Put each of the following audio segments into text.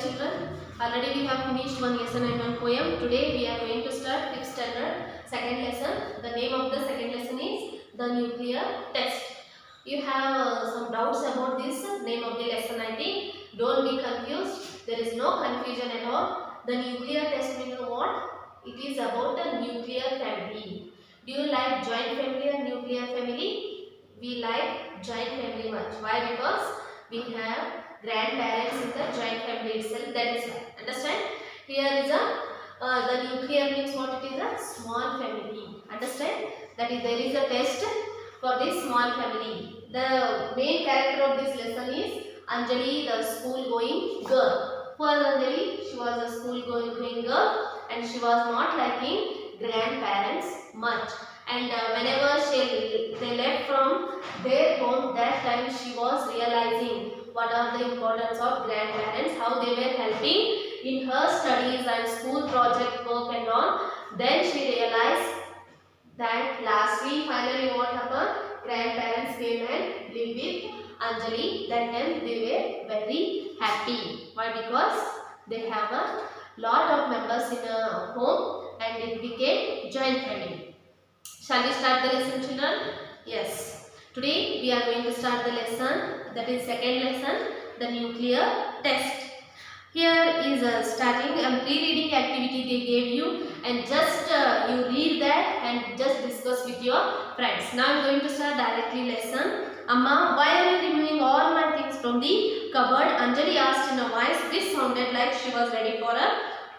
children. Already we have finished one lesson and one poem. Today we are going to start 5th standard second lesson. The name of the second lesson is the nuclear test. You have some doubts about this name of the lesson, I think. Don't be confused. There is no confusion at all. The nuclear test means what? It is about a nuclear family. Do you like joint family or nuclear family? We like joint family much. Why? Because we have grandparents in the joint family itself. That is why. Understand? Here is the nuclear means what? It is a small family. Understand? That is, there is a test for this small family. The main character of this lesson is Anjali, the school going girl. Who was Anjali? She was a school going girl and she was not liking grandparents much. And whenever they left from their home, that time she was realizing what are the importance of grandparents, how they were helping in her studies and school project work and all. Then she realized that lastly, finally what happened? Grandparents came and lived with Anjali. That time they were very happy. Why? Because they have a lot of members in a home and it became joint family. Shall we start the lesson, children? Yes. Today we are going to start the lesson, that is second lesson, the nuclear test. Here is starting a pre-reading activity they gave you, and just you read that and just discuss with your friends. Now I am going to start directly lesson. Amma, why are you removing all my things from the cupboard? Anjali asked in a voice. This sounded like she was ready for a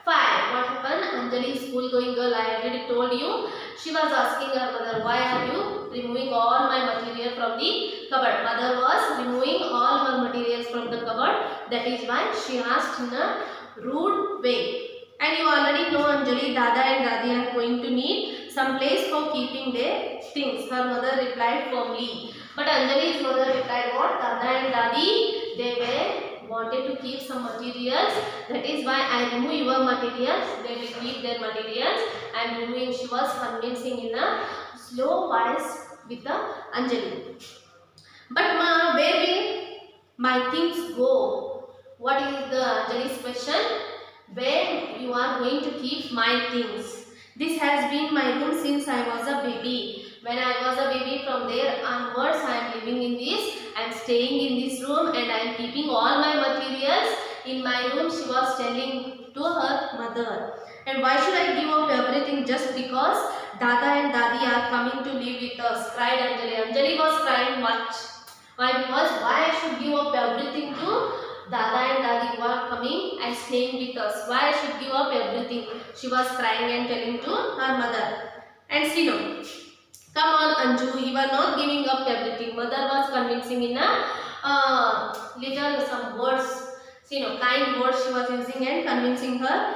fight. What happened? Anjali, school going girl, I already told you. She was asking her mother, why are you removing all my material from the cupboard? Mother was removing all her materials from the cupboard. That is why she asked in a rude way. And you already know, Anjali, Dada and Dadi are going to need some place for keeping their things. Her mother replied firmly. But Anjali's mother replied what? Dada and Dadi, they wanted to keep some materials. That is why I remove your materials. They will keep their materials. I am removing. She was convincing in a slow voice with the Anjali. But ma, where will my things go? What is the Anjali's question? Where you are going to keep my things? This has been my room since I was a baby. When I was a baby, from there onwards I am living in this. I am staying in this room and I am keeping all my materials in my room. She was telling to her mother. And why should I give up everything just because Dada and Dadi are coming to live with us? Cried Anjali. Anjali was crying much. Why? Because why I should give up everything to Dada and Dadi who are coming and staying with us? Why I should give up everything? She was crying and telling to her mother. And Sino, come on Anju, you are not giving up everything. Mother was convincing in a little some words, kind words she was using and convincing her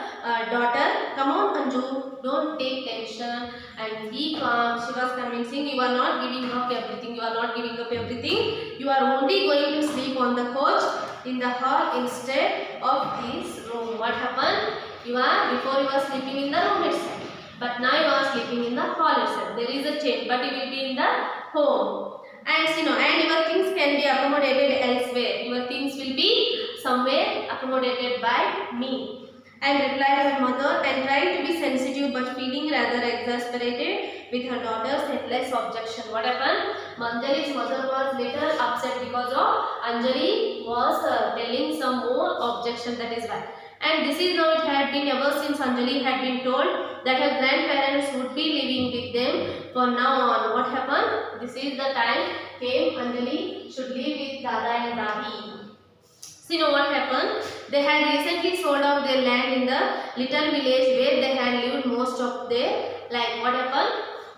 daughter. Come on Anju, don't take tension and be calm. She was convincing, you are not giving up everything. You are not giving up everything. You are only going to sleep on the couch in the hall instead of this room. What happened? Before you were sleeping in the room itself. But now you are sleeping in the hall itself. There is a change, but you will be in the home. And and your things can be accommodated elsewhere. Your things will be somewhere accommodated by me. And replied her mother, and trying to be sensitive but feeling rather exasperated with her daughter's heedless objection. What happened? Anjali's mother was little upset because of Anjali was telling some more objection. That is why. And this is how it had been ever since Anjali had been told that her grandparents would be living with them from now on. What happened? This is the time came Anjali should live with Dada and Dadi. So what happened? They had recently sold off their land in the little village where they had lived most of their life. What happened?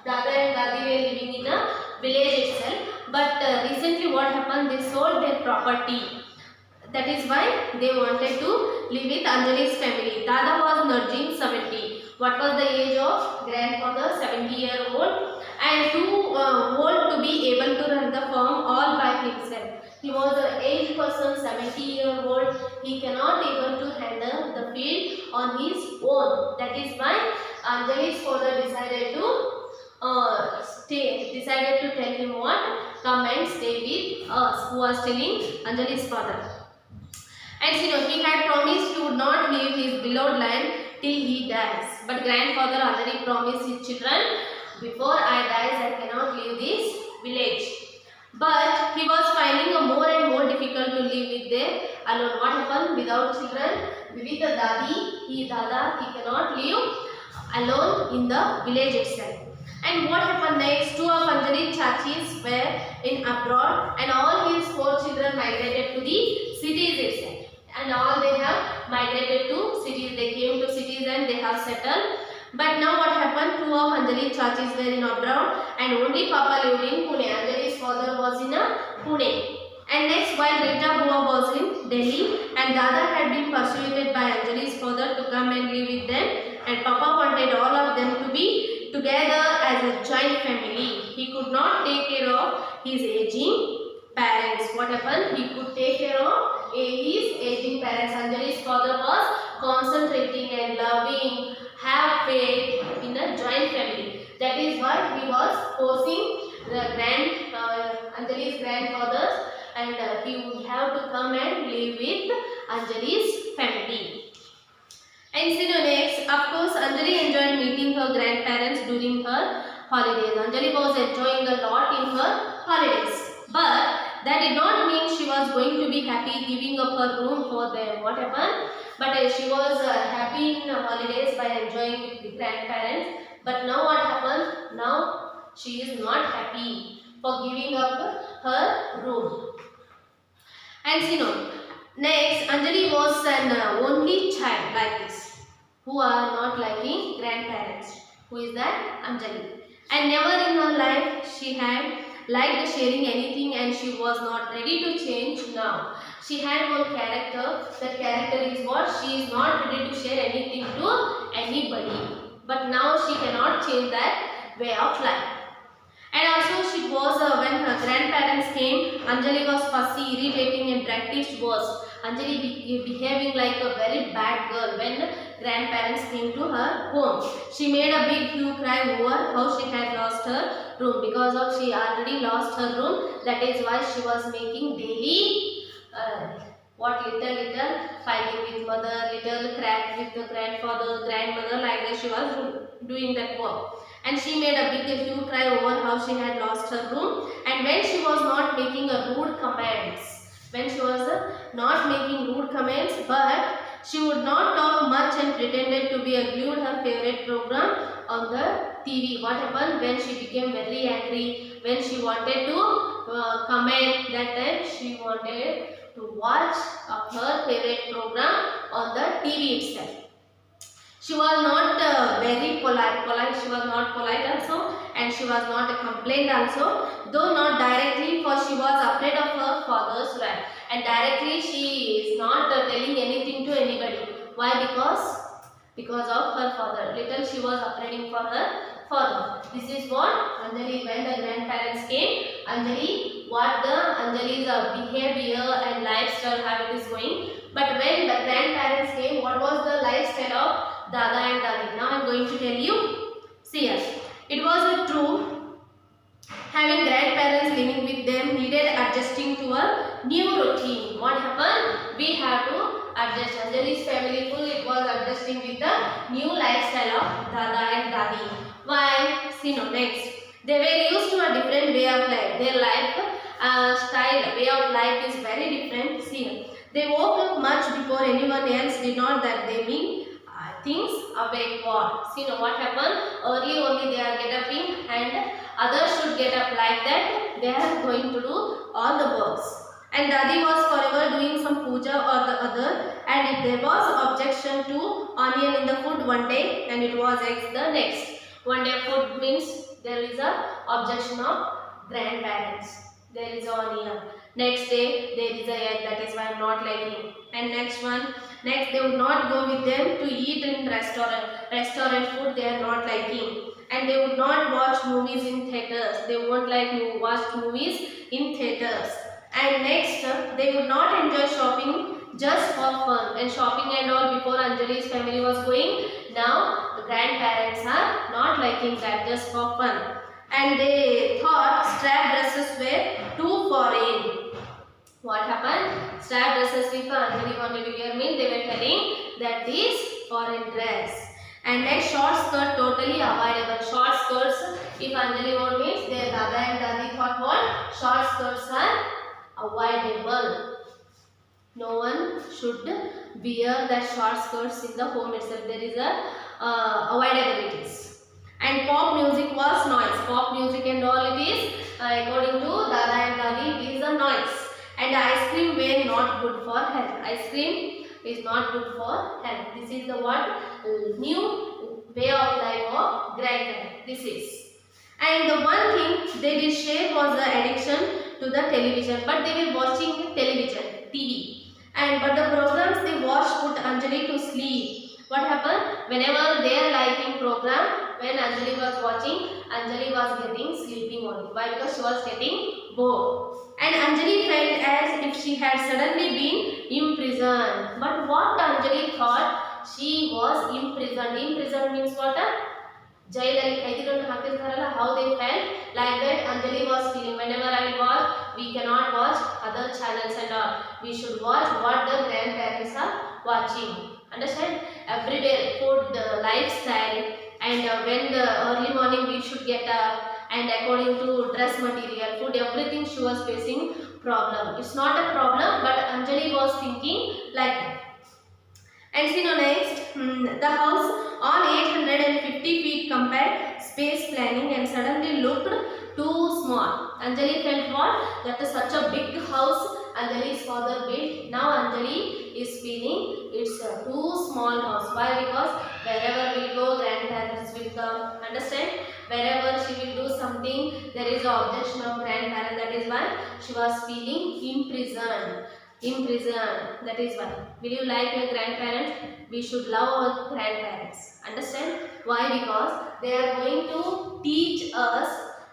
Dada and Dadi were living in a village itself. But recently what happened? They sold their property. That is why they wanted to live with Anjali's family. Dada was nudging 70. What was the age of grandfather? 70-year-old, and too old to be able to run the farm all by himself. He was an aged person, 70-year-old. He cannot able to handle the field on his own. That is why Anjali's father decided to tell him what? Come and stay with us. Who was telling? Anjali's father. And he had promised to not leave his beloved land till he dies. But grandfather already promised his children, before I die, I cannot leave this village. But he was finding a more and more difficult to live with them alone. What happened? Without children, with the Dada, he cannot live alone in the village itself. And what happened next? Two of Anjali's chachis were in abroad, and all his 4 children migrated to the cities itself. And all they have migrated to cities. They came to cities and they have settled. But now what happened? 2 of Anjali's chachis were in abroad, and only Papa lived in Pune. Anjali's father was in Pune. And next, while Rita Bua was in Delhi, and Dada had been persuaded by Anjali's father to come and live with them, and Papa wanted all of them to be together as a joint family. He could not take care of his aging parents. What happened? He could take care of his aging parents. Anjali's father was concentrating and loving, have faith in a joint family. That is why he was forcing the Anjali's grandfathers, and he would have to come and live with Anjali's family. And next, of course, Anjali enjoyed meeting her grandparents during her holidays. Anjali was enjoying a lot in her holidays. But that did not mean she was going to be happy giving up her room for them. What happened? But she was happy in holidays by enjoying with the grandparents. But now what happened? Now she is not happy for giving up her room. And next, Anjali was an only child like this, who are not liking grandparents. Who is that? Anjali. And never in her life she had liked sharing anything, and she was not ready to change now. She had one character. That character is what? She is not ready to share anything to anybody. But now she cannot change that way of life. And also she was, when her grandparents came, Anjali was fussy, irritating and practiced worse. Anjali behaving like a very bad girl when grandparents came to her home. She made a big hue cry over how she had lost her room. Because of she already lost her room, that is why she was making daily little fighting with mother, little crack with the grandfather, grandmother, like that she was doing that work. And she made a big hue cry over how she had lost her room. And when she was not making a rude comments, but she would not talk much and pretended to be glued her favorite program on the TV. What happened? When she became very angry, when she wanted to comment, that time she wanted to watch her favorite program on the TV itself. She was not very polite. She was not polite also, and she was not complained also, though not directly, for she was afraid of her father's wrath. And directly she is not telling anything to anybody. Why? Because of her father. Little she was afraid for her father. This is what Anjali, when the grandparents came, Anjali's behavior and lifestyle, how it is going. But when the grandparents came, what was the lifestyle of Dada and Dadi? Now I am going to tell you. See here. It was true. Having grandparents living with them needed adjusting to a new routine. What happened? We have to adjust. Anjali's family full, it was adjusting with the new lifestyle of Dada and Dadi. Why? See next. They were used to a different way of life. Their way of life is very different. See, they woke up much before anyone else did. Not that they mean things awake war. See what happened? Early only they are get up in, and others should get up like that. They are going to do all the works. And Dadi was forever doing some puja or the other, and if there was objection to onion in the food one day, and it was eggs the next. One day food means there is a objection of grandparents. There is a onion. Next day there is a egg. That is why I am not liking. And next they would not go with them to eat in restaurant food. They are not liking. And they would not watch movies in theaters. They won't like to watch movies in theaters. And next, they would not enjoy shopping just for fun. And shopping and all before Anjali's family was going. Now the grandparents are not liking that, just for fun. And they thought strap dresses were too foreign. What happened? Strap dresses, if Anjali wanted to wear, means they were telling that is foreign dress. And next, short skirt totally avoidable. Short skirts, if Anjali wore means their Dada and Dadi thought what? Short skirts are avoidable. No one should wear that short skirts in the home itself. There is a avoidabilities. And pop music was noise. Pop music and all it is according to Dada and Dadi, it is a noise. And ice cream were not good for health. Ice cream is not good for health. This is the what new way of life of grandparents. This is. And the one thing they did share was the addiction to the television. But they were watching television, TV. And but the programs they watched put Anjali to sleep. What happened? Whenever they are liking program, when Anjali was watching, Anjali was getting sleeping only. Why? Because she was getting bored. And Anjali felt as if she had suddenly been imprisoned. But what Anjali thought, she was imprisoned. Imprisoned means what? Jailali kaidigannu hakirtaralla, how they felt like that Anjali was feeling. Whenever I watch, we cannot watch other channels and all. We should watch what the grandparents are watching. Understand? Everyday food, lifestyle, and when the early morning we should get up, and according to dress material, food, everything she was facing problem. It's not a problem, but Anjali was thinking like that. And see now next, the house on 850 feet compared space planning and suddenly looked too small. Anjali felt what? That is such a big house Anjali's father built. Now Anjali is feeling it's a too small house. Why? Because wherever we go, grandparents will come. Understand? Wherever she will do something, there is an objection of grandparents. That is why she was feeling imprisoned. That is why. Will you like your grandparents? We should love our grandparents. Understand? Why? Because they are going to teach us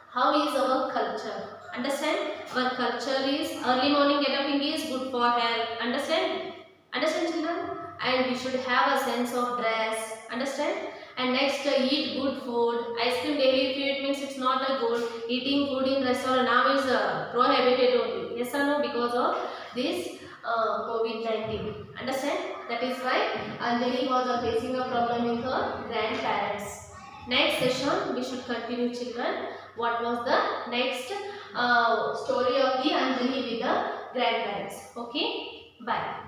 how is our culture. Understand? Our culture is early morning getting is good for health. Understand? Understand, children? And we should have a sense of dress. Understand? And next, eat good food. Ice cream daily if you eat means it's not a good. Eating food in restaurant now is prohibited only. Yes or no? Because of this COVID-19. Understand? That is why Anjali was facing a problem with her grandparents. Next session we should continue, children. What was the next story of the Anjali with the grandparents? Okay? Bye.